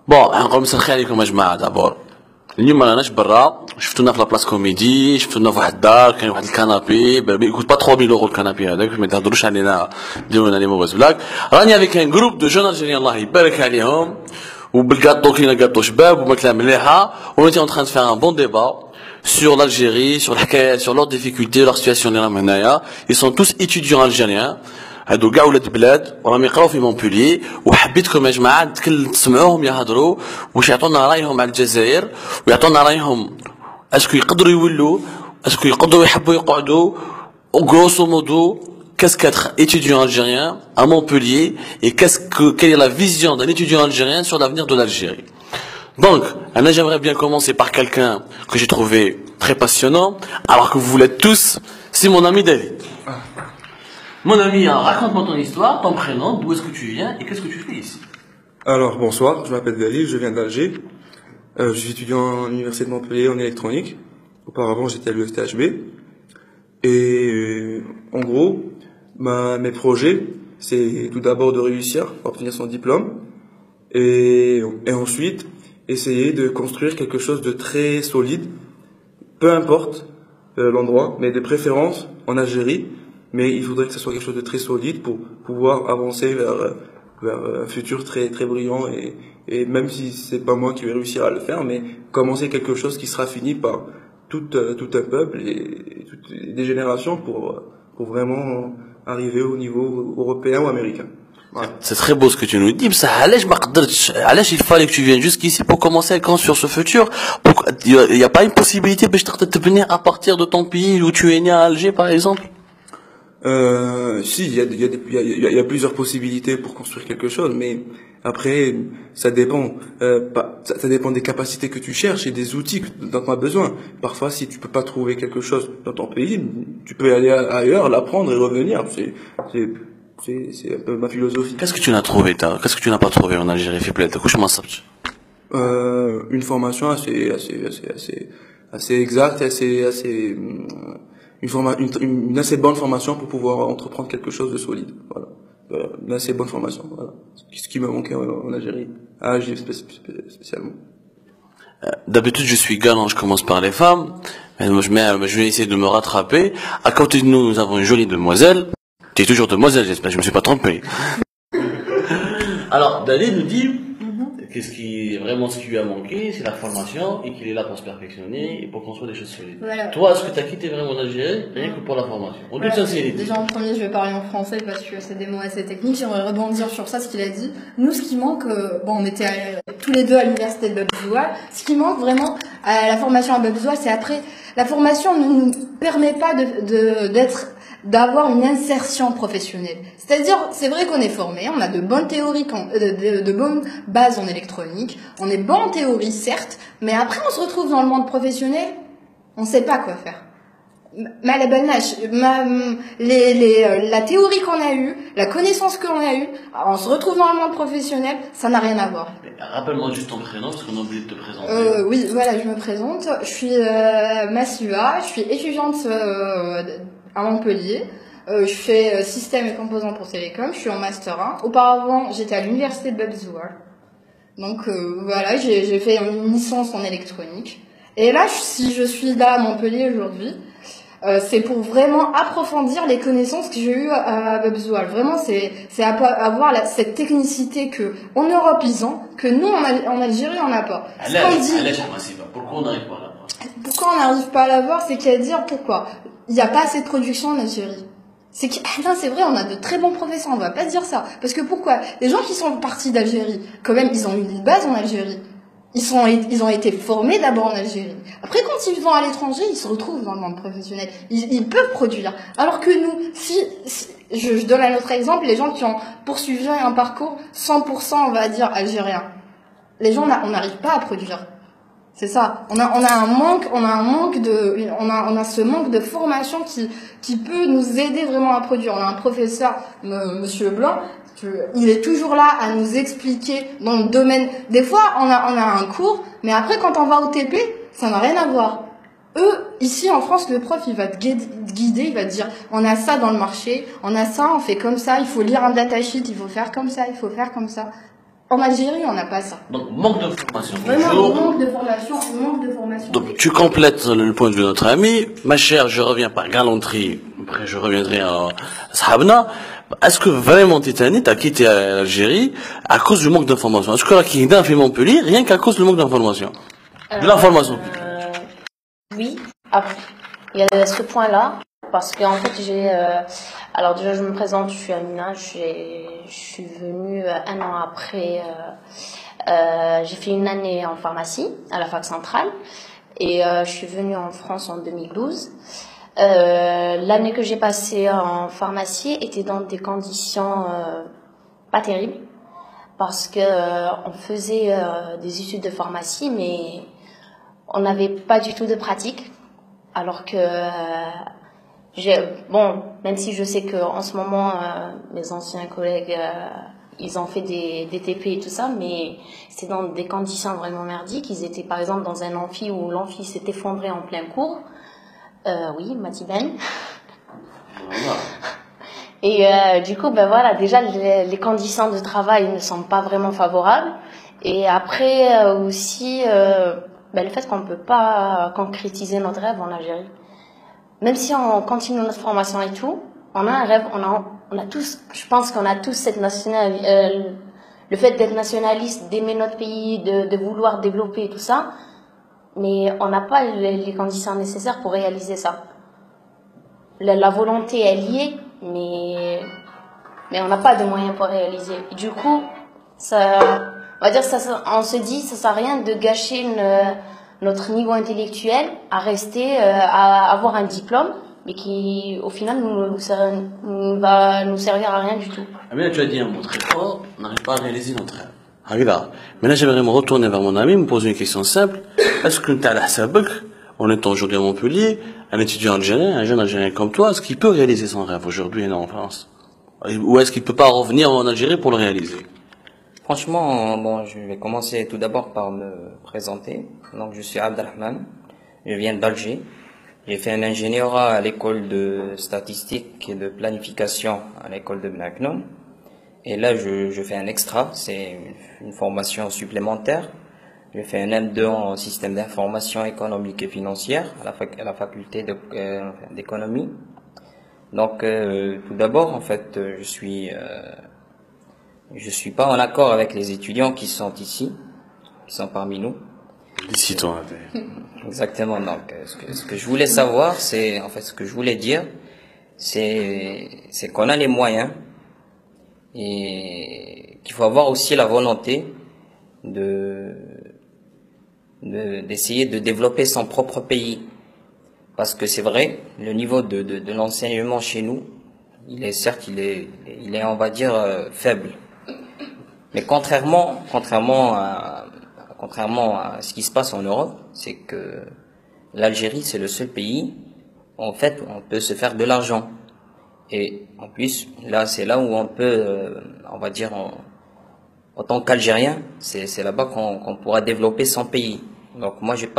بون نقول مساء الخير عليكم يا جماعه. دابور اليوم راناش برا، شفتونا في لابلاص كوميدي، شفتونا في واحد الدار، كاين واحد الكنابي يكوت با 3000 يورو الكنابي هذاك، ما تهضروش علينا ديروا لنا لي موفيز بلاك. راني افيك ان جروب دو جون الجيريان الله يبارك عليهم، وبالكاطو كاين كاطو شباب وماكله مليحه، ونتي اون تران فير ان بون ديبا sur l'Algérie, sur الحكايات, sur leurs difficultés, leur situation اللي راهم هنايا. Ils sont tous étudiants algériens. هادو كاع ولاد بلاد وراهم يقراو في مونبوليي، وحبيتكم يا جماعه تسمعوهم يهضروا واش يعطونا رايهم على الجزائر، ويعطونا رايهم اسكو يقدروا يولوا، اسكو يقدروا يحبوا يقعدوا. Grosso modo, qu'est-ce qu'être étudiant algérien à Montpellier et quelle est la vision d'un étudiant algérien sur l'avenir de l'Algérie. Donc, Anna, j'aimerais bien commencer par quelqu'un que j'ai trouvé très passionnant, alors que vous l'êtes tous, c'est mon ami David. Mon ami, raconte-moi ton histoire, ton prénom, d'où est-ce que tu viens et qu'est-ce que tu fais ici. Alors, bonsoir, je m'appelle David, je viens d'Alger. Je suis étudiant à l'université de Montpellier en électronique. Auparavant, j'étais à l'UFTHB. Et en gros, mes projets, c'est tout d'abord de réussir à obtenir son diplôme. Et ensuite, essayer de construire quelque chose de très solide, peu importe l'endroit, mais de préférence en Algérie. Mais il faudrait que ce soit quelque chose de très solide pour pouvoir avancer vers un futur très, très brillant. Et même si c'est pas moi qui vais réussir à le faire, mais commencer quelque chose qui sera fini par tout un peuple et toutes des générations pour vraiment arriver au niveau européen ou américain. Ouais. C'est très beau ce que tu nous dis, mais ça, il fallait que tu viennes jusqu'ici pour commencer à construire ce futur. Il n'y a pas une possibilité de venir à partir de ton pays où tu es né à Alger, par exemple? Si, il y a plusieurs possibilités pour construire quelque chose, mais après, ça dépend, ça dépend des capacités que tu cherches et des outils dont tu as besoin. Parfois, si tu peux pas trouver quelque chose dans ton pays, tu peux aller ailleurs, l'apprendre et revenir. C'est un peu ma philosophie. Qu'est-ce que tu n'as trouvé, qu'est-ce que tu n'as pas trouvé en Algérie, une formation assez exacte, une assez bonne formation pour pouvoir entreprendre quelque chose de solide. Voilà. Une assez bonne formation. Voilà. Ce qui me manquait en Algérie. À Alger spécialement. D'habitude, je suis galant, je commence par les femmes. Je vais essayer de me rattraper. À côté de nous, nous avons une jolie demoiselle. Tu es toujours demoiselle, j'espère, je me suis pas trompé. Alors, Dalé nous dit, ce qui lui a manqué, c'est la formation et qu'il est là pour se perfectionner et pour construire des choses solides. Voilà. Toi, est-ce que tu as quitté vraiment l'Algérie rien que pour la formation? En toute sincérité. Déjà, en premier, je vais parler en français parce que c'est des mots assez techniques. J'aimerais rebondir sur ça, ce qu'il a dit. Nous, ce qui manque, on était tous les deux à l'université de Bab-Zoual. Ce qui manque vraiment à la formation à Bab-Zoual, c'est après, la formation ne nous permet pas d'avoir une insertion professionnelle. C'est-à-dire, c'est vrai qu'on est formé, on a de bonnes théories, de bonnes bases en électronique, on est bon en théorie, certes, mais après on se retrouve dans le monde professionnel, on sait pas quoi faire. La théorie qu'on a eue, la connaissance qu'on a eue, on se retrouve dans le monde professionnel, ça n'a rien à voir. Rappelle-moi juste ton prénom, parce qu'on a oublié de te présenter. Oui, voilà, je me présente. Je suis Massiva, je suis étudiante à Montpellier. Je fais système et composants pour télécom. Je suis en master 1. Auparavant, j'étais à l'université de Bab-Zouar. Donc voilà, j'ai fait une licence en électronique. Et là, si je suis là à Montpellier aujourd'hui, c'est pour vraiment approfondir les connaissances que j'ai eues à Bab-Zouar. Vraiment, c'est avoir cette technicité que en Europe ils ont, que nous en Algérie on n'a pas. Pourquoi on n'arrive pas à l'avoir? Pourquoi on n'arrive pas à l'avoir, c'est qu'à dire pourquoi. Il n'y a pas assez de production en Algérie. C'est vrai, on a de très bons professeurs, on va pas dire ça. Parce que pourquoi? Les gens qui sont partis d'Algérie, quand même, ils ont eu une base en Algérie. Ils ont été formés d'abord en Algérie. Après, quand ils vont à l'étranger, ils se retrouvent dans le monde professionnel. Ils peuvent produire. Alors que nous, je donne un autre exemple, les gens qui ont poursuivi un parcours 100%, on va dire, algérien. Les gens, on n'arrive pas à produire. C'est ça. On a ce manque de formation qui peut nous aider vraiment à produire. On a un professeur, Monsieur Blanc, il est toujours là à nous expliquer dans le domaine. Des fois, on a un cours, mais après, quand on va au TP, ça n'a rien à voir. Eux, ici en France, le prof, il va te guider, il va te dire, on a ça dans le marché, on a ça, on fait comme ça, il faut lire un datasheet, il faut faire comme ça, il faut faire comme ça. En Algérie, on n'a pas ça. Donc, manque de formation. Vraiment, Bonjour. manque de formation, manque de formation. Donc, tu complètes le point de vue de notre ami. Ma chère, je reviens par galanterie. Après, je reviendrai à Sahabna. Est-ce que vraiment, Titani, t'as quitté l'Algérie à cause du manque d'information? Est-ce que la Kingdom a fait Montpellier rien qu'à cause du manque d'information? De l'information. Oui, après, il y a ce point-là, parce qu'en fait, alors déjà, je me présente, je suis Amina, je suis venue un an après, j'ai fait une année en pharmacie à la fac centrale, et je suis venue en France en 2012. L'année que j'ai passée en pharmacie était dans des conditions pas terribles, parce que on faisait des études de pharmacie, mais on n'avait pas du tout de pratique, alors que même si je sais que en ce moment mes anciens collègues ils ont fait des TP et tout ça, mais c'est dans des conditions vraiment merdiques. Ils étaient par exemple dans un amphi où l'amphi s'est effondré en plein cours. Oui, Matiben. Et du coup, ben voilà, déjà les conditions de travail ne sont pas vraiment favorables. Et après aussi, le fait qu'on ne peut pas concrétiser notre rêve en Algérie. Même si on continue notre formation et tout, on a un rêve, on a tous, je pense qu'on a tous cette le fait d'être nationaliste, d'aimer notre pays, de vouloir développer tout ça, mais on n'a pas les conditions nécessaires pour réaliser ça. La volonté, elle y est, mais on n'a pas de moyens pour réaliser. Et du coup, on va dire, on se dit, ça sert à rien de gâcher notre niveau intellectuel à rester, à avoir un diplôme, mais qui, au final, ne va nous servir à rien du tout. Amina, tu as dit un mot très fort, on n'arrive pas à réaliser notre rêve. Regarde, maintenant j'aimerais me retourner vers mon ami, me poser une question simple. Est-ce que tu as la sabak, en étant aujourd'hui à Montpellier, un étudiant algérien, un jeune algérien comme toi, est-ce qu'il peut réaliser son rêve aujourd'hui et non en France? Ou est-ce qu'il peut pas revenir en Algérie pour le réaliser? Franchement, bon, je vais commencer tout d'abord par me présenter. Donc, je suis Abdelrahman. Je viens d'Alger. J'ai fait un ingénierat à l'école de statistique et de planification à l'école de Benaknoun. Et là, je fais un extra. C'est une formation supplémentaire. J'ai fait un M2 en système d'information économique et financière à la faculté d'économie. Donc, tout d'abord, en fait, je suis pas en accord avec les étudiants qui sont ici, qui sont parmi nous. Dis-toi. Exactement. Donc, ce que je voulais savoir, ce que je voulais dire, c'est qu'on a les moyens et qu'il faut avoir aussi la volonté d'essayer de développer son propre pays. Parce que c'est vrai, le niveau de l'enseignement chez nous, il est, on va dire, faible. Mais contrairement à ce qui se passe en Europe, c'est que l'Algérie, c'est le seul pays où, en fait, on peut se faire de l'argent. Et en plus, là, c'est là où on peut, on va dire, en tant qu'Algérien, c'est là-bas qu'on pourra développer son pays. Donc moi, je vais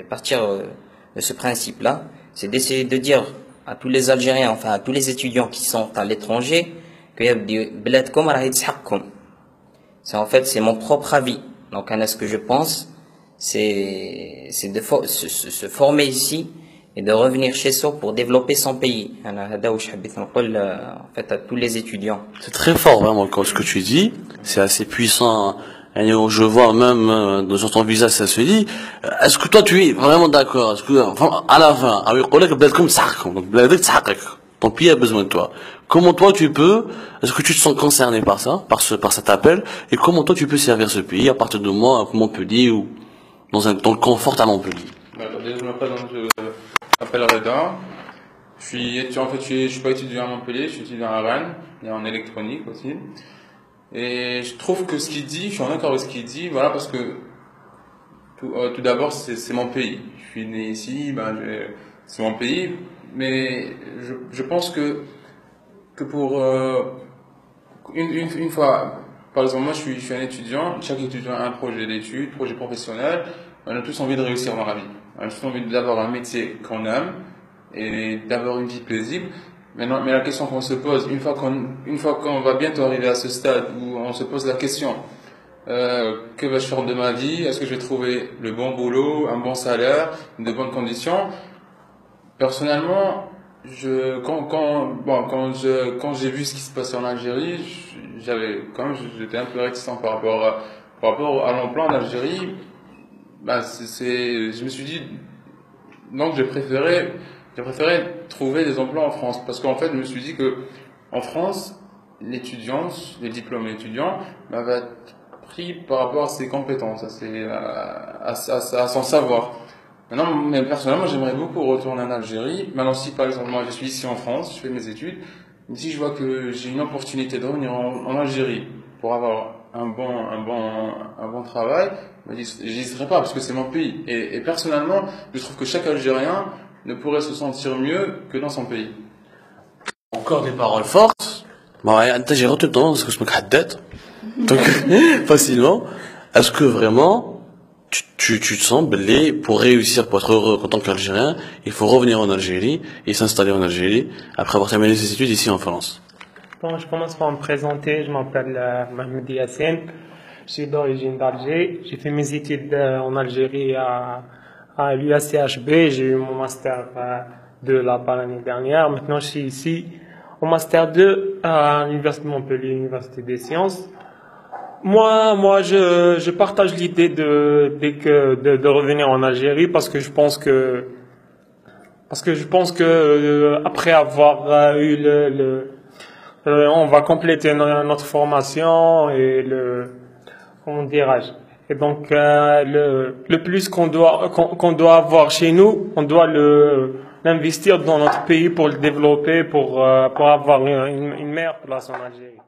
partir de ce principe-là, c'est d'essayer de dire à tous les Algériens, enfin à tous les étudiants qui sont à l'étranger, que c'est mon propre avis. Donc, ce que je pense, c'est de se former ici et de revenir chez soi pour développer son pays. En fait, à tous les étudiants. C'est très fort, vraiment, ce que tu dis. C'est assez puissant. Et je vois même sur ton visage, ça se dit. Est-ce que toi, tu es vraiment d'accord? Est-ce que, enfin, à la fin, ton pays a besoin de toi. Comment toi tu peux, est-ce que tu te sens concerné par ça, par cet appel, et comment toi tu peux servir ce pays à partir de moi, à Montpellier ou dans le confort à Montpellier? Déjà, je m'appelle Reda. Je suis pas étudiant à Montpellier, je suis étudiant à Rennes, et en électronique aussi. Et je trouve que ce qu'il dit, je suis en accord avec ce qu'il dit, voilà, parce que tout d'abord c'est mon pays. Je suis né ici, c'est mon pays, mais je pense que pour une fois, par exemple, moi je suis un étudiant, chaque étudiant a un projet d'études, projet professionnel, on a tous envie de réussir dans la vie, on a tous envie d'avoir un métier qu'on aime et d'avoir une vie paisible. Mais la question qu'on se pose, une fois qu'on va bientôt arriver à ce stade où on se pose la question. Que vais-je faire de ma vie? Est-ce que je vais trouver le bon boulot, un bon salaire, de bonnes conditions? Personnellement, quand j'ai vu ce qui se passait en Algérie, j'étais un peu réticent par rapport à l'emploi en Algérie. Je me suis dit, donc j'ai préféré trouver des emplois en France, parce qu'en fait, je me suis dit que en France, les diplômes d'étudiant, va être pris par rapport à ses compétences, à son savoir. Maintenant, mais personnellement, j'aimerais beaucoup retourner en Algérie. Maintenant, si par exemple, moi, je suis ici en France, je fais mes études, si je vois que j'ai une opportunité de revenir en Algérie pour avoir un bon travail, j'hésiterai pas parce que c'est mon pays. Et personnellement, je trouve que chaque Algérien ne pourrait se sentir mieux que dans son pays. Encore des paroles fortes. J'ai retenu tendance que je me casse donc facilement. Est-ce que vraiment tu te sens belé pour réussir, pour être heureux en tant qu'Algérien, il faut revenir en Algérie et s'installer en Algérie après avoir terminé ses études ici en France? Bon, je commence par me présenter. Je m'appelle Mohamed Yassine. Je suis d'origine d'Alger. J'ai fait mes études en Algérie à l'UACHB. J'ai eu mon master 2 là-bas l'année dernière. Maintenant, je suis ici au master 2 à l'Université de Montpellier, l'Université des Sciences. Moi, je partage l'idée de revenir en Algérie parce que je pense que après avoir eu on va compléter notre formation et comment dirais-je. Et donc, le plus qu'on doit avoir chez nous, on doit l'investir dans notre pays pour le développer, pour avoir une meilleure place en Algérie.